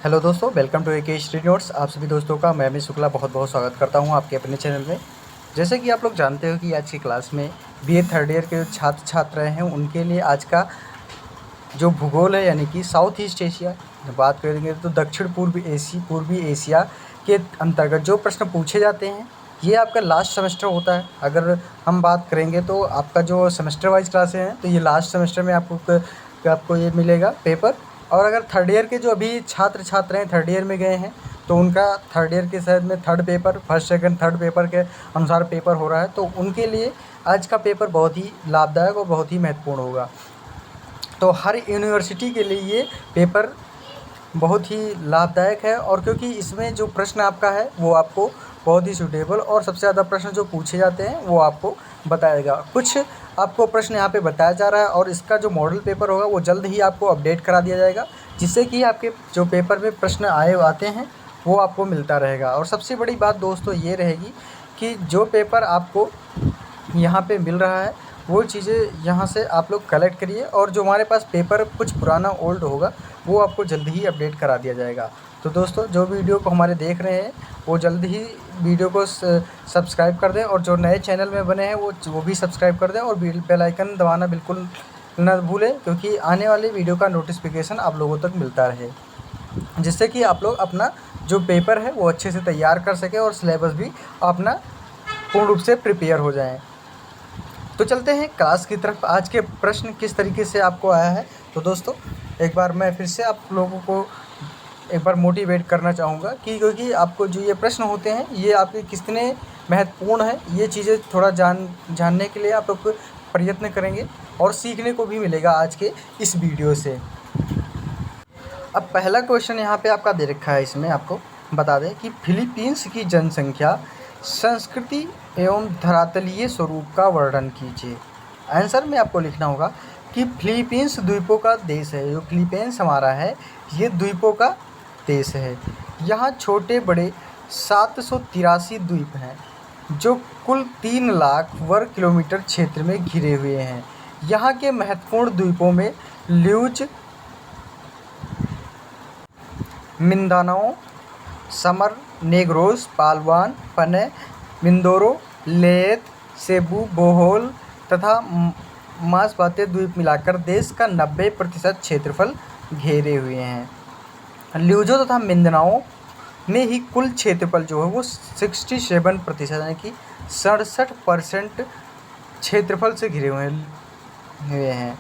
Hello दोस्तों, welcome to AK study notes. आप सभी दोस्तों का मैं अमित शुक्ला बहुत बहुत स्वागत करता हूं आपके अपने चैनल में। जैसे कि आप लोग जानते हो कि आज की क्लास में BA थर्ड ईयर के छात्र छात्राएँ हैं, उनके लिए आज का जो भूगोल है यानी कि साउथ ईस्ट एशिया बात करेंगे तो दक्षिण पूर्वी एशिया के अंतर्गत जो प्रश्न पूछे जाते हैं, ये आपका लास्ट सेमेस्टर होता है। अगर हम बात करेंगे तो आपका जो सेमेस्टर वाइज क्लासें हैं तो ये लास्ट सेमेस्टर में आपको ये मिलेगा पेपर। और अगर थर्ड ईयर के जो अभी छात्र छात्राएँ थर्ड ईयर में गए हैं तो उनका थर्ड ईयर के शायद में third paper, first second third paper के अनुसार पेपर हो रहा है, तो उनके लिए आज का पेपर बहुत ही लाभदायक और बहुत ही महत्वपूर्ण होगा। तो हर यूनिवर्सिटी के लिए ये पेपर बहुत ही लाभदायक है, और क्योंकि इसमें जो प्रश्न आपका है वो आपको बहुत ही सूटेबल और सबसे ज़्यादा प्रश्न जो पूछे जाते हैं वो आपको बताएगा। कुछ आपको प्रश्न यहाँ पे बताया जा रहा है, और इसका जो मॉडल पेपर होगा वो जल्द ही आपको अपडेट करा दिया जाएगा, जिससे कि आपके जो पेपर में प्रश्न आते हैं वो आपको मिलता रहेगा। और सबसे बड़ी बात दोस्तों ये रहेगी कि जो पेपर आपको यहाँ पे मिल रहा है वो चीज़ें यहाँ से आप लोग कलेक्ट करिए, और जो हमारे पास पेपर कुछ पुराना ओल्ड होगा वो आपको जल्द ही अपडेट करा दिया जाएगा। तो दोस्तों, जो वीडियो को हमारे देख रहे हैं वो जल्द ही वीडियो को सब्सक्राइब कर दें, और जो नए चैनल में बने हैं वो भी सब्सक्राइब कर दें, और बेल आइकन दबाना बिल्कुल न भूलें, क्योंकि आने वाले वीडियो का नोटिफिकेशन आप लोगों तक मिलता रहे, जिससे कि आप लोग अपना जो पेपर है वो अच्छे से तैयार कर सकें और सिलेबस भी अपना पूर्ण रूप से प्रिपेयर हो जाएँ। तो चलते हैं क्लास की तरफ। आज के प्रश्न किस तरीके से आपको आया है, तो दोस्तों एक बार मैं फिर से आप लोगों को एक बार मोटिवेट करना चाहूँगा कि क्योंकि आपको जो ये प्रश्न होते हैं ये आपके कितने महत्वपूर्ण हैं, ये चीज़ें थोड़ा जानने के लिए आप लोग प्रयत्न करेंगे और सीखने को भी मिलेगा आज के इस वीडियो से। अब पहला क्वेश्चन यहाँ पे आपका दे रखा है, इसमें आपको बता दें कि फिलीपींस की जनसंख्या, संस्कृति एवं धरातलीय स्वरूप का वर्णन कीजिए। आंसर में आपको लिखना होगा कि फिलीपींस द्वीपों का देश है। जो फिलीपींस हमारा है ये द्वीपों का देश है। यहाँ छोटे बड़े 783 द्वीप हैं जो कुल 3 लाख वर्ग किलोमीटर क्षेत्र में घिरे हुए हैं। यहाँ के महत्वपूर्ण द्वीपों में ल्यूज, मिंदानाओ, समर, नेग्रोस, पालवान, पने, मिंदोरो, लेत, सेबू, बोहोल तथा मास्बाते द्वीप मिलाकर देश का 90% क्षेत्रफल घेरे हुए हैं। ल्यूजो तथा मिंदानाओ में ही कुल क्षेत्रफल जो है वो 67% यानी कि 67% क्षेत्रफल से घिरे हुए हैं।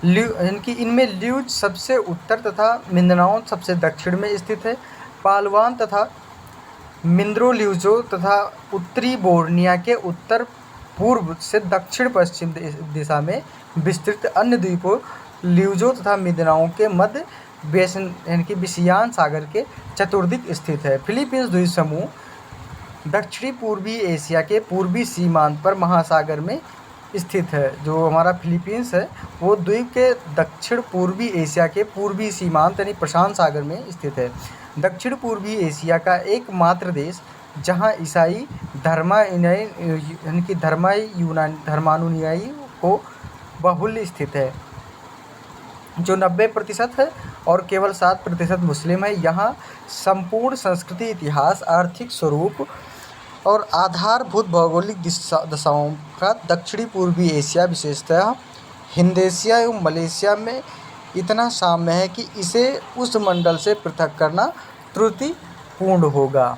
यानी कि इनमें ल्यूज सबसे उत्तर तथा मिंदानाओ सबसे दक्षिण में स्थित है। पालवान तथा मिंद्रो ल्यूजो तथा उत्तरी बोर्निया के उत्तर पूर्व से दक्षिण पश्चिम दिशा में विस्तृत अन्य द्वीपों ल्यूजो तथा मिंदानाओ के मध्य बेसन यानी कि विषयान सागर के चतुर्दिक स्थित है। फिलीपींस द्वीप समूह दक्षिणी पूर्वी एशिया के पूर्वी सीमांत पर महासागर में स्थित है। जो हमारा फिलीपींस है वो द्वीप के दक्षिण पूर्वी एशिया के पूर्वी सीमांत यानी प्रशांत सागर में स्थित है। दक्षिण पूर्वी एशिया का एकमात्र देश जहां ईसाई यानी कि धर्मानुयायी को बाहुल्य स्थित है, जो 90% है, और केवल 7% मुस्लिम है। यहाँ संपूर्ण संस्कृति, इतिहास, आर्थिक स्वरूप और आधारभूत भौगोलिक दशाओं का दक्षिणी पूर्वी एशिया, विशेषतः हिंद एशिया एवं मलेशिया में इतना साम्य है कि इसे उस मंडल से पृथक करना त्रुटिपूर्ण होगा।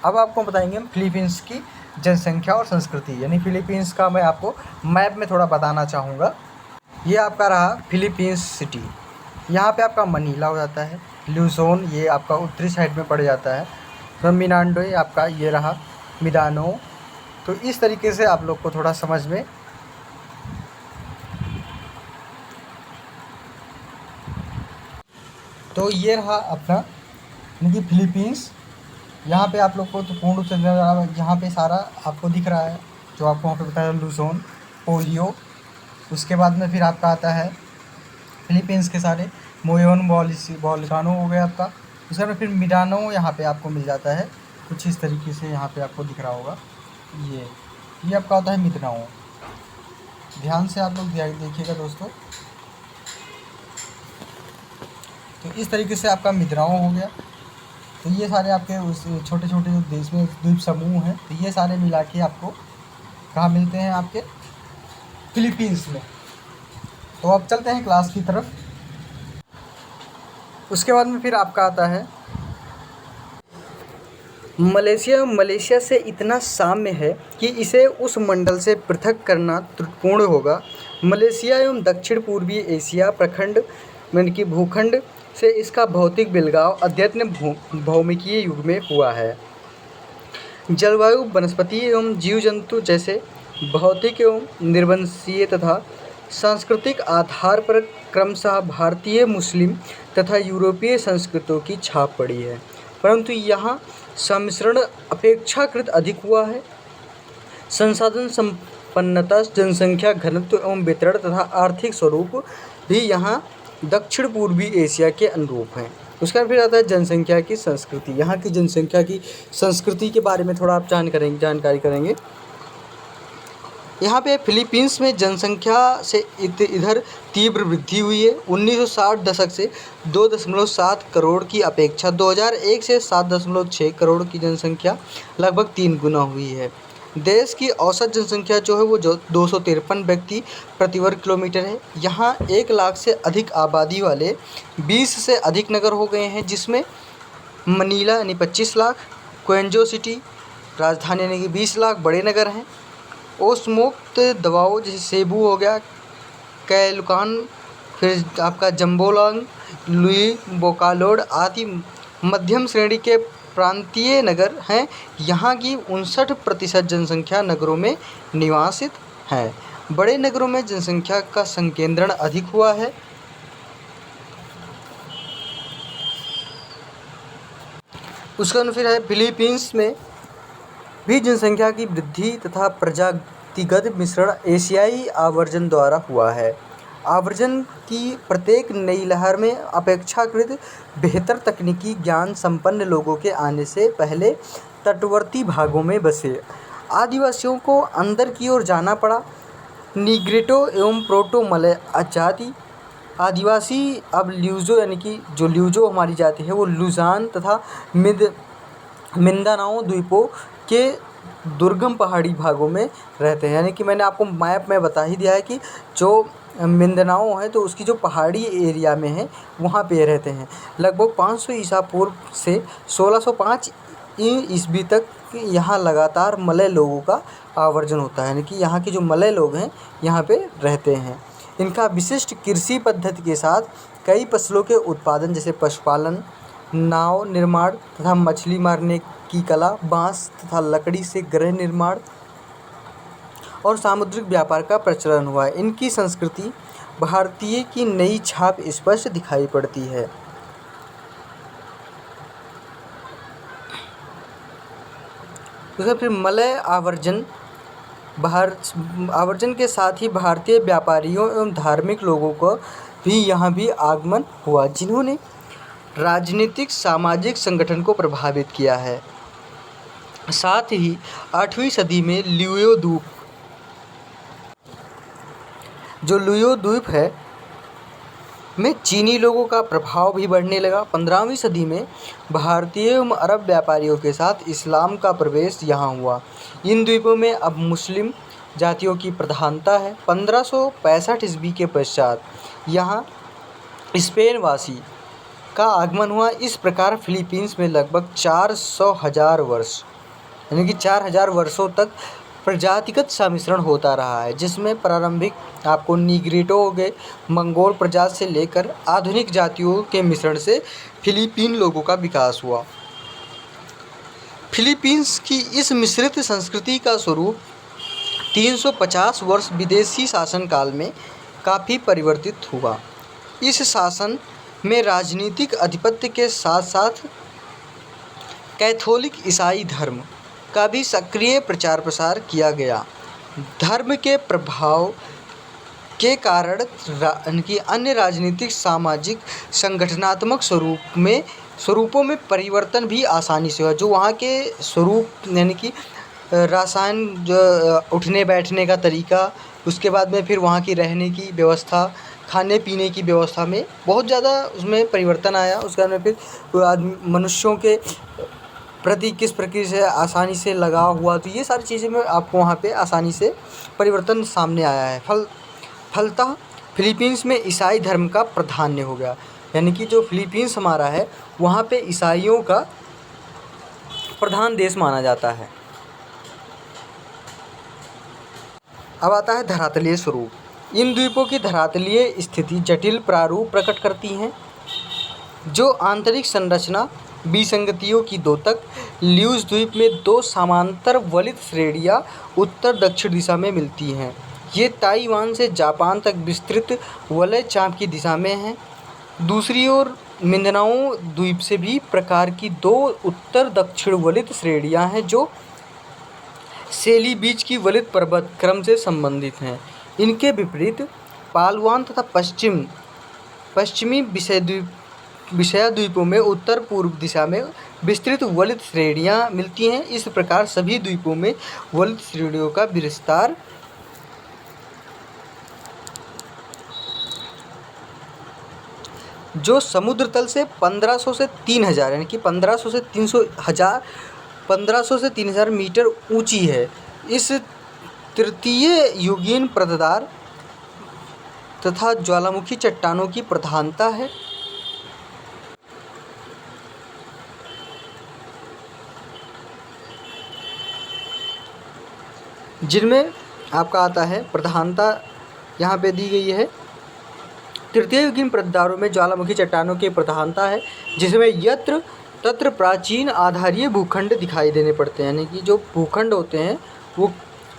अब आपको बताएंगे हम फिलीपींस की जनसंख्या और संस्कृति, यानी फिलीपींस का मैं आपको मैप में थोड़ा बताना चाहूँगा। ये आपका रहा फिलीपींस सिटी, यहाँ पे आपका मनीला हो जाता है। ल्यूजोन ये आपका उत्तरी साइड में पड़ जाता है। तो मिनांडो आपका ये रहा मिदानो। तो इस तरीके से आप लोग को थोड़ा समझ में तो ये रहा अपना यानी कि फिलीपींस। यहाँ पे आप लोग को तो पूर्ण रूप से यहाँ पे सारा आपको दिख रहा है जो आपको वहाँ पे बताया, लूजोन, पोलियो। उसके बाद में फिर आपका आता है फिलीपींस के सारे मोयोन वोल्कानो हो गया आपका। उसके बाद फिर मिडानो यहाँ पे आपको मिल जाता है कुछ इस तरीके से, यहाँ पे आपको दिख रहा होगा। ये आपका होता है मिदानो। ध्यान से आप लोग देखिएगा दोस्तों। तो इस तरीके से आपका मिंदानाओ हो गया। तो ये सारे आपके उस छोटे छोटे जो देश में द्वीप समूह हैं, तो ये सारे मिला के आपको कहाँ मिलते हैं, आपके फिलीपींस में। तो अब चलते हैं क्लास की तरफ। उसके बाद में फिर आपका आता है मलेशिया। मलेशिया से इतना साम्य है कि इसे उस मंडल से पृथक करना त्रुटिपूर्ण होगा। मलेशिया एवं दक्षिण पूर्वी एशिया प्रखंड यानी कि भूखंड से इसका भौतिक बिलगाव अद्यतन भौमिकीय युग में हुआ है। जलवायु, वनस्पति एवं जीव जंतु जैसे भौतिक एवं निर्वंशीय तथा सांस्कृतिक आधार पर क्रमशः भारतीय, मुस्लिम तथा यूरोपीय संस्कृतियों की छाप पड़ी है, परंतु यहाँ सम्मिश्रण अपेक्षाकृत अधिक हुआ है। संसाधन संपन्नता, जनसंख्या घनत्व एवं वितरण तथा आर्थिक स्वरूप भी यहाँ दक्षिण पूर्वी एशिया के अनुरूप हैं। उसका फिर आता है जनसंख्या की संस्कृति। यहाँ की जनसंख्या की संस्कृति के बारे में थोड़ा आप जानकारी करेंगे। यहाँ पे फिलीपींस में जनसंख्या से इधर तीव्र वृद्धि हुई है। 1960 दशक से 2.7 करोड़ की अपेक्षा 2001 से 7.6 करोड़ की जनसंख्या लगभग 3 गुना हुई है। देश की औसत जनसंख्या जो है वो 253 व्यक्ति प्रति वर्ग किलोमीटर है। यहाँ 1 लाख से अधिक आबादी वाले 20 से अधिक नगर हो गए हैं, जिसमें मनीला यानी 25 लाख, क्वेंजो सिटी राजधानी यानी कि 20 लाख बड़े नगर हैं। ओसमुक्त दबाव जैसे सेबू हो गया, कैलुकान, फिर आपका जम्बोलांग, लुई, बोकालोड आदि मध्यम श्रेणी के प्रांतीय नगर हैं। यहाँ की 59% जनसंख्या नगरों में निवासित है। बड़े नगरों में जनसंख्या का संकेंद्रण अधिक हुआ है। उसका फिर है फिलीपींस में भी जनसंख्या की वृद्धि तथा प्रजातिगत मिश्रण एशियाई आवर्जन द्वारा हुआ है। आवर्जन की प्रत्येक नई लहर में अपेक्षाकृत बेहतर तकनीकी ज्ञान संपन्न लोगों के आने से पहले तटवर्ती भागों में बसे आदिवासियों को अंदर की ओर जाना पड़ा। निग्रिटो एवं प्रोटो मलय जाति आदिवासी अब ल्यूजो यानी कि जो ल्यूजो हमारी जाति है वो लुजान तथा मिंदानाओ द्वीपों के दुर्गम पहाड़ी भागों में रहते हैं। यानी कि मैंने आपको मैप में बता ही दिया है कि जो मिंदानाओ है तो उसकी जो पहाड़ी एरिया में है वहाँ पे रहते हैं। लगभग 500 ईसा पूर्व से 1605 ईस्वी तक यहाँ लगातार मलय लोगों का आवर्जन होता है। यानी कि यहाँ के जो मलय लोग हैं यहाँ पे रहते हैं। इनका विशिष्ट कृषि पद्धति के साथ कई फसलों के उत्पादन जैसे पशुपालन, नाव निर्माण तथा मछली मारने की कला, बांस तथा लकड़ी से गृह निर्माण और सामुद्रिक व्यापार का प्रचलन हुआ है। इनकी संस्कृति भारतीय की नई छाप स्पष्ट दिखाई पड़ती है। दूसरा फिर मलय आवर्जन के साथ ही भारतीय व्यापारियों एवं धार्मिक लोगों को भी यहाँ भी आगमन हुआ, जिन्होंने राजनीतिक सामाजिक संगठन को प्रभावित किया है। साथ ही 8वीं सदी में लुयो द्वीप है में चीनी लोगों का प्रभाव भी बढ़ने लगा। 15वीं सदी में भारतीय एवं अरब व्यापारियों के साथ इस्लाम का प्रवेश यहाँ हुआ। इन द्वीपों में अब मुस्लिम जातियों की प्रधानता है। 1565 ईस्वी के पश्चात यहाँ स्पेन वासी का आगमन हुआ। इस प्रकार फिलीपींस में लगभग 400,000 वर्ष यानी कि 4000 वर्षों तक प्रजातिगत सम्मिश्रण होता रहा है, जिसमें प्रारंभिक आपको निग्रिटो हो गए, मंगोल प्रजाति से लेकर आधुनिक जातियों के मिश्रण से फिलीपीन लोगों का विकास हुआ। फिलीपींस की इस मिश्रित संस्कृति का स्वरूप 350 वर्ष विदेशी शासन काल में काफ़ी परिवर्तित हुआ। इस शासन में राजनीतिक आधिपत्य के साथ साथ कैथोलिक ईसाई धर्म का भी सक्रिय प्रचार प्रसार किया गया। धर्म के प्रभाव के कारण कि अन्य राजनीतिक, सामाजिक, संगठनात्मक स्वरूपों में परिवर्तन भी आसानी से हुआ। जो वहाँ के स्वरूप यानी कि रसायन, जो उठने बैठने का तरीका, उसके बाद में फिर वहाँ की रहने की व्यवस्था, खाने पीने की व्यवस्था में बहुत ज़्यादा उसमें परिवर्तन आया। उसके बाद में फिर मनुष्यों के प्रति किस प्रकार से आसानी से लगाव हुआ, तो ये सारी चीज़ें में आपको वहाँ पे आसानी से परिवर्तन सामने आया है। फलतः फिलीपींस में ईसाई धर्म का प्राधान्य हो गया, यानी कि जो फिलीपींस हमारा है वहाँ पे ईसाइयों का प्रधान देश माना जाता है। अब आता है धरातलीय स्वरूप। इन द्वीपों की धरातलीय स्थिति जटिल प्रारूप प्रकट करती हैं, जो आंतरिक संरचना विसंगतियों की द्योतक। ल्यूज द्वीप में 2 समांतर वलित श्रेणियाँ उत्तर दक्षिण दिशा में मिलती हैं। ये ताइवान से जापान तक विस्तृत वलय चाप की दिशा में हैं। दूसरी ओर मिंदानाओ द्वीप से भी प्रकार की 2 उत्तर दक्षिण वलित श्रेणियाँ हैं, जो सेली बीच की वलित पर्वत क्रम से संबंधित हैं। इनके विपरीत पालवान तथा पश्चिमी विषया द्वीपों में उत्तर पूर्व दिशा में विस्तृत वलित श्रेणियाँ मिलती हैं। इस प्रकार सभी द्वीपों में वलित श्रेणियों का विस्तार जो समुद्र तल से 1500 से 3000 यानी कि 1500 से 3000 मीटर ऊंची है। इस तृतीय युगीन प्रतदार तथा ज्वालामुखी चट्टानों की प्रधानता है। जिनमें आपका आता है प्रधानता यहाँ पे दी गई है। तृतीय युगीन प्रतदारों में ज्वालामुखी चट्टानों की प्रधानता है, जिसमें यत्र तत्र प्राचीन आधारीय भूखंड दिखाई देने पड़ते हैं, यानी कि जो भूखंड होते हैं वो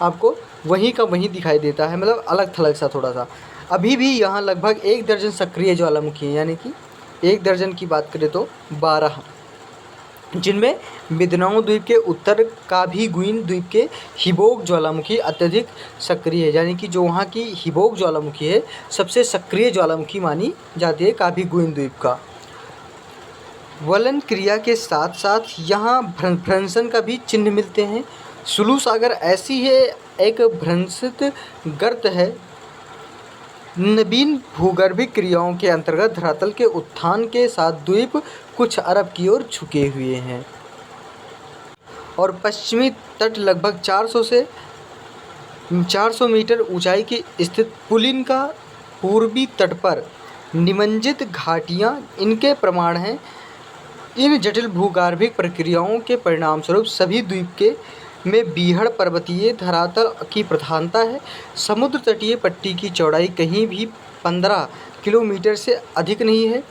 आपको वहीं का वहीं दिखाई देता है, मतलब अलग थलग सा थोड़ा सा। अभी भी यहाँ लगभग 1 दर्जन सक्रिय ज्वालामुखी हैं, यानी कि 1 दर्जन की बात करें तो 12, जिनमें मिंदानाओ द्वीप के उत्तर काभी-गुइन द्वीप के हिबोक ज्वालामुखी अत्यधिक सक्रिय है, यानी कि जो वहाँ की हिबोक ज्वालामुखी है सबसे सक्रिय ज्वालामुखी मानी जाती है काभी-गुइन द्वीप का। वलन क्रिया के साथ साथ यहाँ भ्रंशन का भी चिन्ह मिलते हैं। सुलू सागर ऐसी है एक भ्रंशित गर्त है। नवीन भूगर्भिक क्रियाओं के अंतर्गत धरातल के उत्थान के साथ द्वीप कुछ अरब की ओर झुके हुए हैं और पश्चिमी तट लगभग 400 मीटर ऊंचाई की स्थित पुलिन का पूर्वी तट पर निमज्जित घाटियां इनके प्रमाण हैं। इन जटिल भूगर्भिक प्रक्रियाओं के परिणामस्वरूप सभी द्वीप के में बीहड़ पर्वतीय धरातल की प्रधानता है। समुद्र तटीय पट्टी की चौड़ाई कहीं भी 15 किलोमीटर से अधिक नहीं है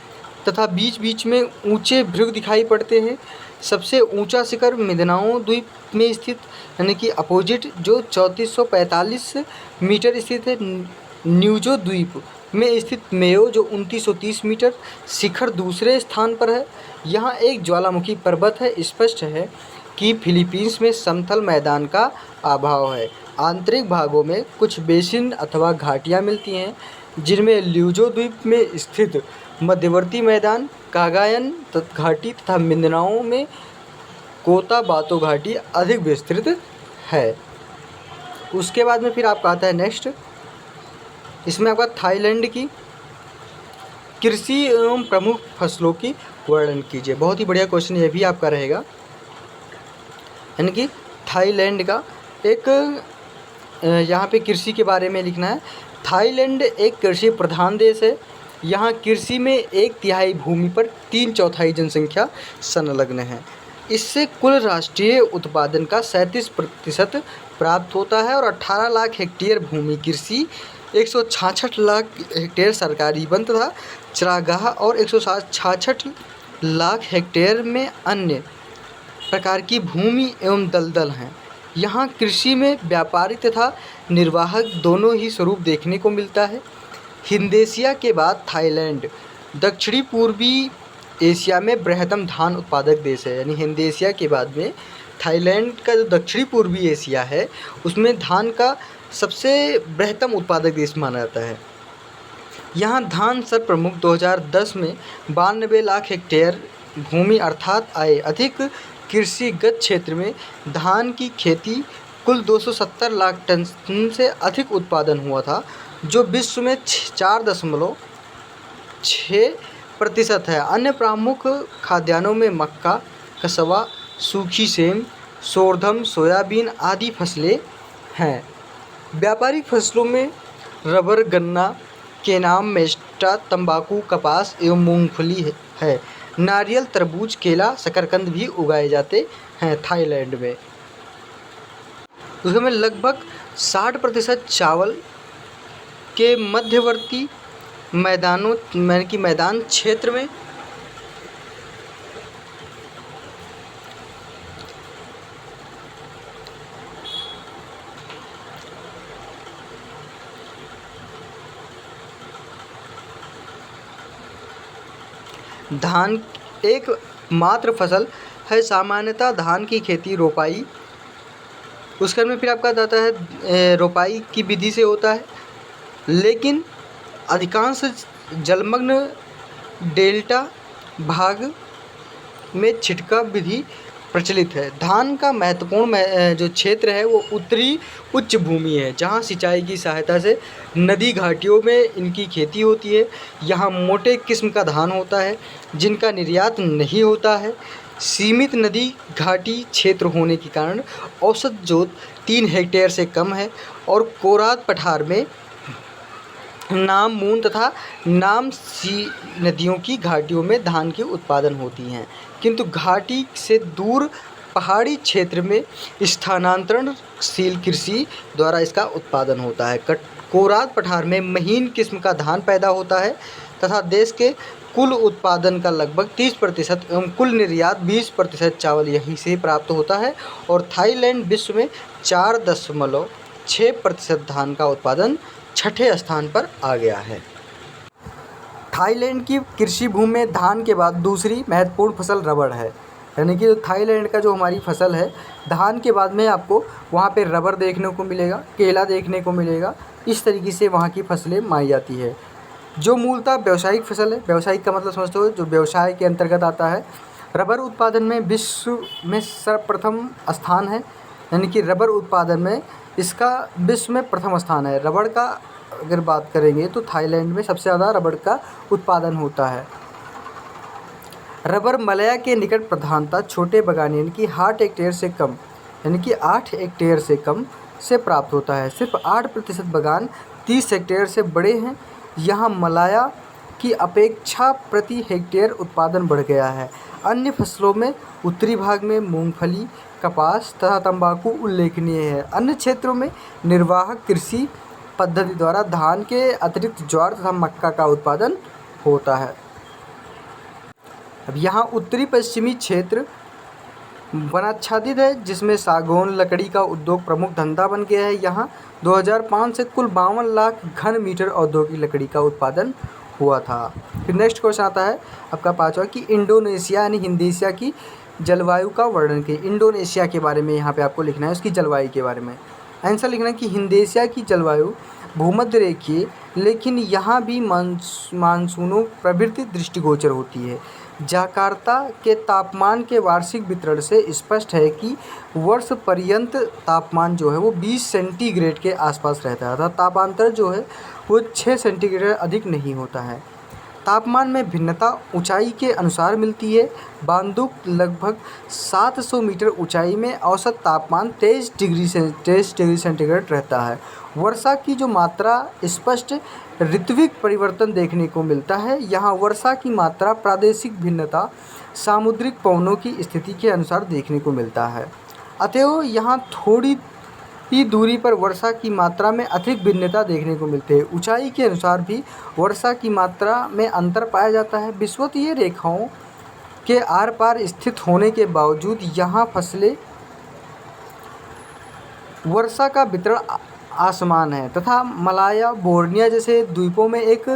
तथा बीच बीच में ऊंचे भृंग दिखाई पड़ते हैं। सबसे ऊंचा शिखर मिंदानाओ द्वीप में स्थित यानी कि अपोजिट जो 3445 मीटर स्थित है। न्यूजो द्वीप में स्थित मेयो जो 2930 मीटर शिखर दूसरे स्थान पर है। यहाँ एक ज्वालामुखी पर्वत है। स्पष्ट है कि फिलीपींस में समतल मैदान का अभाव है। आंतरिक भागों में कुछ बेसिन अथवा घाटियाँ मिलती हैं, जिनमें ल्यूजो द्वीप में स्थित मध्यवर्ती मैदान कागायन घाटी तथा मिंदानाओ में कोताबातो घाटी अधिक विस्तृत है। उसके बाद में फिर आपका आता है नेक्स्ट, इसमें आपका थाईलैंड की कृषि एवं प्रमुख फसलों की वर्णन कीजिए। बहुत ही बढ़िया क्वेश्चन ये भी आपका रहेगा, यानी कि थाईलैंड का एक यहाँ पे कृषि के बारे में लिखना है। थाईलैंड एक कृषि प्रधान देश है। यहाँ कृषि में 1/3 भूमि पर 3/4 जनसंख्या संलग्न है। इससे कुल राष्ट्रीय उत्पादन का 37% प्राप्त होता है और 18 लाख हेक्टेयर भूमि कृषि, 166 लाख हेक्टेयर सरकारी वन तथा चरागाह और 166 लाख हेक्टेयर में अन्य प्रकार की भूमि एवं दलदल हैं। यहाँ कृषि में व्यापारिक तथा निर्वाहक दोनों ही स्वरूप देखने को मिलता है। हिंदेशिया के बाद थाईलैंड दक्षिणी पूर्वी एशिया में बृहत्तम धान उत्पादक देश है। यानी हिंदेशिया के बाद में थाईलैंड का जो दक्षिणी पूर्वी एशिया है उसमें धान का सबसे बृहत्तम उत्पादक देश माना जाता है। यहाँ धान सर्वप्रमुख 2010 में 92 लाख हेक्टेयर भूमि अर्थात आए अधिक कृषिगत क्षेत्र में धान की खेती कुल 270 लाख टन से अधिक उत्पादन हुआ था। जो विश्व में 4.6% है। अन्य प्रमुख खाद्यान्नों में मक्का, कसवा, सूखी सेम, सोरधम, सोयाबीन आदि फसलें हैं। व्यापारिक फसलों में रबर, गन्ना, केनाम, मेस्टा, तंबाकू, कपास एवं मूंगफली है। नारियल, तरबूज, केला, शकरकंद भी उगाए जाते हैं थाईलैंड में। उसमें लगभग 60% चावल के मध्यवर्ती मैदानों की मैदान क्षेत्र में धान एक मात्र फसल है। सामान्यतः धान की खेती रोपाई उसके में फिर आपका जाता है रोपाई की विधि से होता है, लेकिन अधिकांश जलमग्न डेल्टा भाग में छिटकाव विधि प्रचलित है। धान का महत्वपूर्ण जो क्षेत्र है वो उत्तरी उच्च भूमि है, जहाँ सिंचाई की सहायता से नदी घाटियों में इनकी खेती होती है। यहाँ मोटे किस्म का धान होता है जिनका निर्यात नहीं होता है। सीमित नदी घाटी क्षेत्र होने के कारण औसत जोत 3 हेक्टेयर से कम है और कोरात पठार में नाम, मून तथा नाम सी नदियों की घाटियों में धान की उत्पादन होती हैं, किंतु घाटी से दूर पहाड़ी क्षेत्र में स्थानांतरणशील कृषि द्वारा इसका उत्पादन होता है। कोरात पठार में महीन किस्म का धान पैदा होता है तथा देश के कुल उत्पादन का लगभग 30% एवं कुल निर्यात 20% चावल यहीं से प्राप्त होता है और थाईलैंड विश्व में 4.6% धान का उत्पादन छठे स्थान पर आ गया है। थाईलैंड की कृषि भूमि में धान के बाद दूसरी महत्वपूर्ण फसल रबड़ है। यानी कि थाईलैंड का जो हमारी फसल है, धान के बाद में आपको वहाँ पे रबड़ देखने को मिलेगा, केला देखने को मिलेगा। इस तरीके से वहाँ की फसलें मानी जाती है, जो मूलतः व्यावसायिक फसल है। व्यावसायिक का मतलब समझते हो, जो व्यवसाय के अंतर्गत आता है। रबर उत्पादन में विश्व में सर्वप्रथम स्थान है, यानी कि रबर उत्पादन में इसका विश्व में प्रथम स्थान है। रबड़ का अगर बात करेंगे तो थाईलैंड में सबसे ज़्यादा रबड़ का उत्पादन होता है। रबर मलया के निकट प्रधानता छोटे बगान यानी कि 8 हेक्टेयर से कम, यानी कि 8 हेक्टेयर से कम से प्राप्त होता है। सिर्फ 8% बगान 30 हेक्टेयर से बड़े हैं। यहाँ मलाया की अपेक्षा प्रति हेक्टेयर उत्पादन बढ़ गया है। अन्य फसलों में उत्तरी भाग में मूंगफली, कपास तथा तंबाकू उल्लेखनीय है। अन्य क्षेत्रों में निर्वाहक कृषि पद्धति द्वारा धान के अतिरिक्त ज्वार तथा मक्का का उत्पादन होता है। अब यहाँ उत्तरी पश्चिमी क्षेत्र वनाच्छादित है, जिसमें सागौन लकड़ी का उद्योग प्रमुख धंधा बन गया है। यहाँ 2005 से कुल 52 लाख घन मीटर औद्योगिक लकड़ी का उत्पादन हुआ था। फिर नेक्स्ट क्वेश्चन आता है आपका 5वां कि इंडोनेशिया यानी हिंदीशिया की जलवायु का वर्णन कीजिए। इंडोनेशिया के बारे में यहाँ पे आपको लिखना है, उसकी जलवायु के बारे में आंसर लिखना है कि हिंदीशिया की जलवायु भूमध्य रेखीय, लेकिन यहाँ भी मानसूनों प्रवृत्ति दृष्टिगोचर होती है। जकार्ता के तापमान के वार्षिक वितरण से स्पष्ट है कि वर्ष पर्यंत तापमान जो है वो 20 सेंटीग्रेड के आसपास रहता है तथा तापांतर जो है वो 6 सेंटीग्रेड अधिक नहीं होता है। तापमान में भिन्नता ऊंचाई के अनुसार मिलती है। बांदुक लगभग 700 मीटर ऊंचाई में औसत तापमान 23 डिग्री सेंटीग्रेड रहता है। वर्षा की जो मात्रा स्पष्ट ऋत्विक परिवर्तन देखने को मिलता है। यहाँ वर्षा की मात्रा प्रादेशिक भिन्नता सामुद्रिक पवनों की स्थिति के अनुसार देखने को मिलता है। अतएव यहाँ थोड़ी ही दूरी पर वर्षा की मात्रा में अधिक भिन्नता देखने को मिलती है। ऊंचाई के अनुसार भी वर्षा की मात्रा में अंतर पाया जाता है। विषुवतीय रेखाओं के आर पार स्थित होने के बावजूद यहाँ फसलें वर्षा का वितरण आसमान है तथा मलाया, बोर्निया जैसे द्वीपों में एक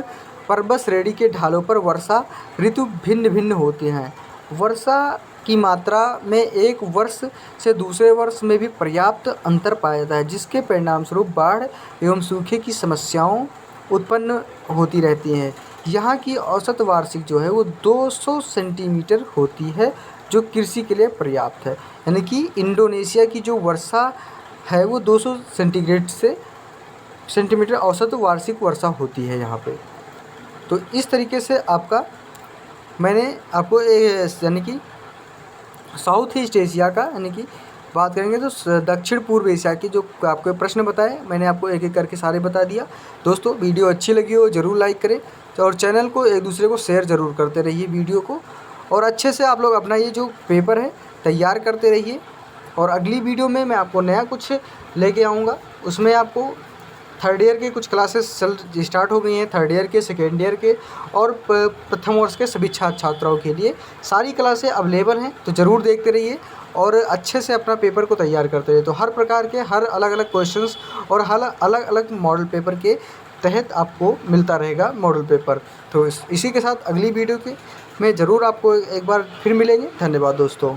पर्वत श्रेणी के ढालों पर वर्षा ऋतु भिन्न भिन्न होते हैं। वर्षा की मात्रा में एक वर्ष से दूसरे वर्ष में भी पर्याप्त अंतर पाया जाता है, जिसके परिणामस्वरूप बाढ़ एवं सूखे की समस्याओं उत्पन्न होती रहती हैं। यहाँ की औसत वार्षिक जो है वो 200 सेंटीमीटर होती है, जो कृषि के लिए पर्याप्त है। यानी कि इंडोनेशिया की जो वर्षा है वो 200 सेंटीग्रेड से सेंटीमीटर औसत वार्षिक वर्षा होती है यहाँ पे। तो इस तरीके से आपका मैंने आपको यानी कि साउथ ईस्ट एशिया का यानी कि बात करेंगे तो दक्षिण पूर्व एशिया की जो आपको प्रश्न बताए, मैंने आपको एक एक करके सारे बता दिया। दोस्तों वीडियो अच्छी लगी हो ज़रूर लाइक करें, तो और चैनल को एक दूसरे को शेयर ज़रूर करते रहिए वीडियो को, और अच्छे से आप लोग अपना ये जो पेपर है तैयार करते रहिए। और अगली वीडियो में मैं आपको नया कुछ लेके आऊँगा, उसमें आपको थर्ड ईयर के कुछ क्लासेस स्टार्ट हो गई हैं, थर्ड ईयर के, सेकेंड ईयर के और प्रथम वर्ष के सभी छात्र छात्राओं के लिए सारी क्लासें अवेलेबल हैं। तो ज़रूर देखते रहिए और अच्छे से अपना पेपर को तैयार करते रहिए। तो हर प्रकार के हर अलग अलग क्वेश्चंस और हर अलग अलग मॉडल पेपर के तहत आपको मिलता रहेगा मॉडल पेपर। तो इसी के साथ अगली वीडियो के में ज़रूर आपको एक बार फिर मिलेंगे। धन्यवाद दोस्तों।